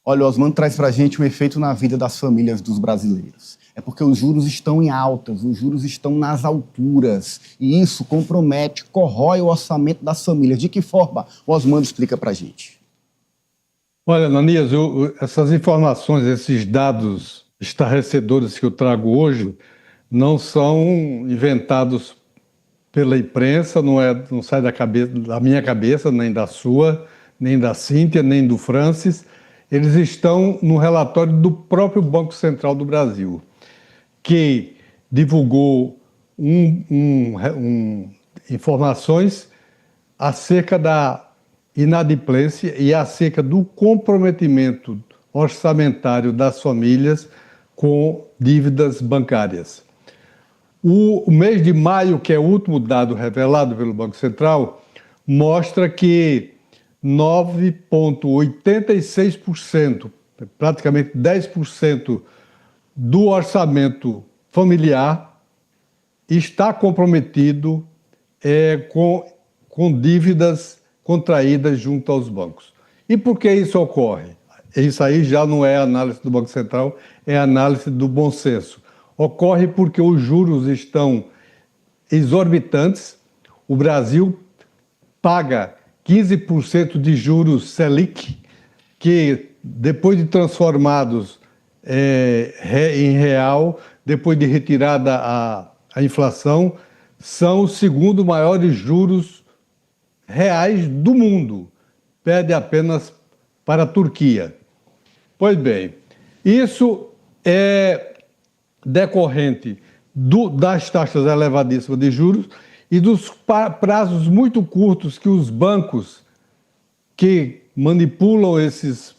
Olha, o Osmando traz para a gente um efeito na vida das famílias dos brasileiros. É porque os juros estão em altas, os juros estão nas alturas. E isso compromete, corrói o orçamento das famílias. De que forma? O Osmando explica para a gente. Olha, Ananias, essas informações, esses dados estarrecedores que eu trago hoje, não são inventados pela imprensa, não sai da minha cabeça, nem da sua, nem da Cíntia, nem do Francis. Eles estão no relatório do próprio Banco Central do Brasil, que divulgou informações acerca da inadimplência e acerca do comprometimento orçamentário das famílias com dívidas bancárias. O mês de maio, que é o último dado revelado pelo Banco Central, mostra que 9,86%, praticamente 10% do orçamento familiar está comprometido com dívidas contraídas junto aos bancos. E por que isso ocorre? Isso aí já não é análise do Banco Central, é análise do bom senso. Ocorre porque os juros estão exorbitantes. O Brasil paga 15% de juros Selic, que depois de transformados em real, depois de retirada a inflação, são os segundo maiores juros reais do mundo. Perde apenas para a Turquia. Pois bem, isso é decorrente das taxas elevadíssimas de juros e dos prazos muito curtos que os bancos que manipulam essas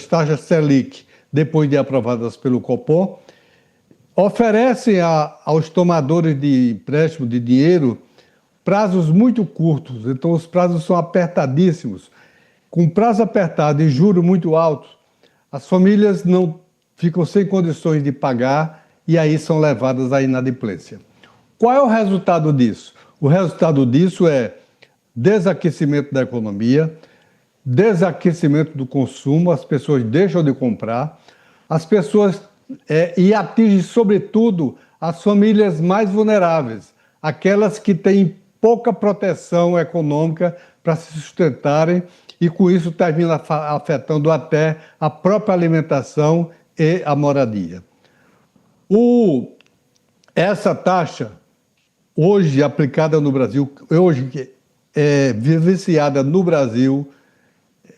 taxas Selic, depois de aprovadas pelo Copom, oferecem aos tomadores de empréstimo de dinheiro prazos muito curtos. Então, os prazos são apertadíssimos. Com prazo apertado e juros muito altos, as famílias não ficam sem condições de pagar e aí são levadas à inadimplência. Qual é o resultado disso? O resultado disso é desaquecimento da economia, desaquecimento do consumo, as pessoas deixam de comprar, e atinge, sobretudo, as famílias mais vulneráveis, aquelas que têm pouca proteção econômica para se sustentarem e, com isso, termina afetando até a própria alimentação e a moradia. Essa taxa, hoje aplicada no Brasil, hoje vivenciada no Brasil,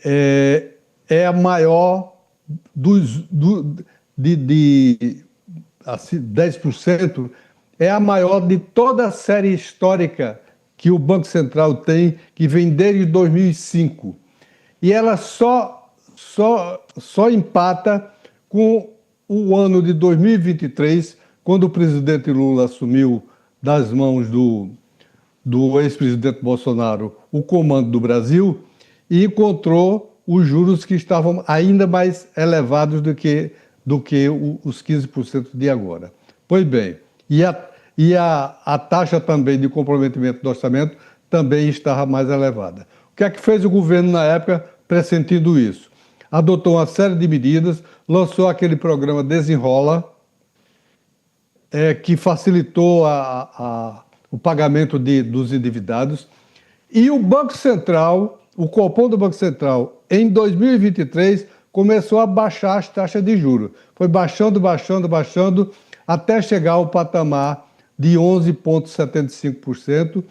é a maior de 10%, é a maior de toda a série histórica que o Banco Central tem, que vem desde 2005. E ela só empata com o ano de 2023, quando o presidente Lula assumiu das mãos do ex-presidente Bolsonaro o comando do Brasil e encontrou os juros que estavam ainda mais elevados do que os 15% de agora. Pois bem, e a taxa também de comprometimento do orçamento também estava mais elevada. O que é que fez o governo na época, pressentindo isso? Adotou uma série de medidas, lançou aquele programa Desenrola, que facilitou o pagamento dos endividados. E o Banco Central, o Copom do Banco Central, em 2023, começou a baixar as taxas de juros. Foi baixando, até chegar ao patamar de 11,75%.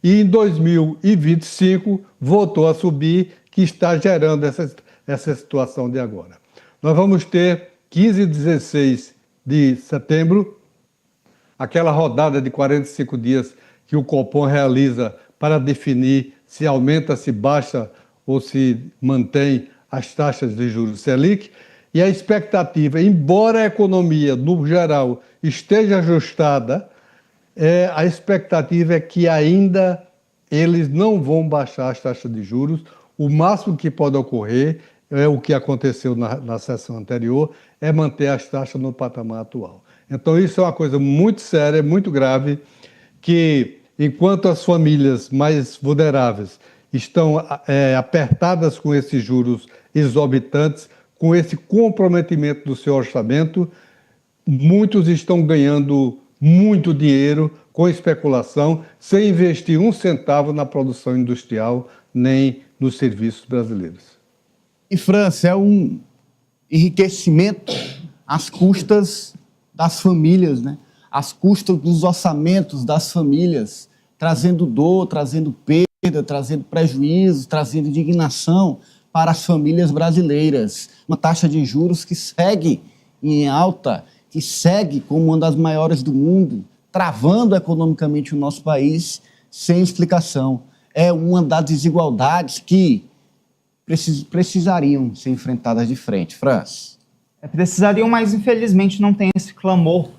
E em 2025 voltou a subir, que está gerando essa situação de agora. Nós vamos ter 15 e 16 de setembro, aquela rodada de 45 dias que o Copom realiza para definir se aumenta, se baixa ou se mantém as taxas de juros Selic. E a expectativa, embora a economia, no geral, esteja ajustada, a expectativa é que ainda eles não vão baixar as taxas de juros. O máximo que pode ocorrer, é o que aconteceu na sessão anterior, é manter as taxas no patamar atual. Então isso é uma coisa muito séria, muito grave, que enquanto as famílias mais vulneráveis estão apertadas com esses juros exorbitantes, com esse comprometimento do seu orçamento. Muitos estão ganhando muito dinheiro com especulação, sem investir um centavo na produção industrial, nem nos serviços brasileiros. E, França, é um enriquecimento às custas das famílias, né? Às custas dos orçamentos das famílias, trazendo dor, trazendo perda, trazendo prejuízo, trazendo indignação para as famílias brasileiras. Uma taxa de juros que segue em alta, que segue como uma das maiores do mundo, travando economicamente o nosso país sem explicação. É uma das desigualdades que precisariam ser enfrentadas de frente. França. Precisariam, mas infelizmente não tem esse clamor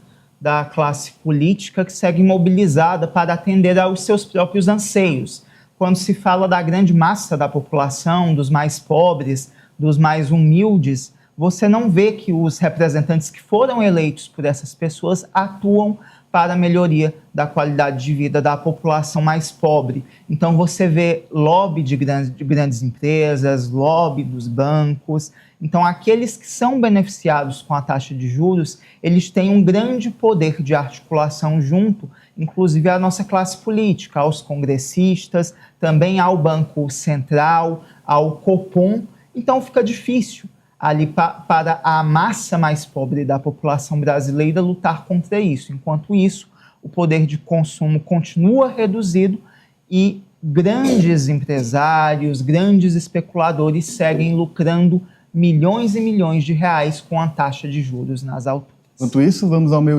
da classe política que segue mobilizada para atender aos seus próprios anseios. Quando se fala da grande massa da população, dos mais pobres, dos mais humildes, você não vê que os representantes que foram eleitos por essas pessoas atuam para a melhoria da qualidade de vida da população mais pobre. Então você vê lobby de grandes empresas, lobby dos bancos. Então aqueles que são beneficiados com a taxa de juros, eles têm um grande poder de articulação junto, inclusive à nossa classe política, aos congressistas, também ao Banco Central, ao Copom. Então fica difícil ali para a massa mais pobre da população brasileira lutar contra isso. Enquanto isso, o poder de consumo continua reduzido e grandes empresários, grandes especuladores seguem lucrando milhões e milhões de reais com a taxa de juros nas alturas. Enquanto isso, vamos ao meu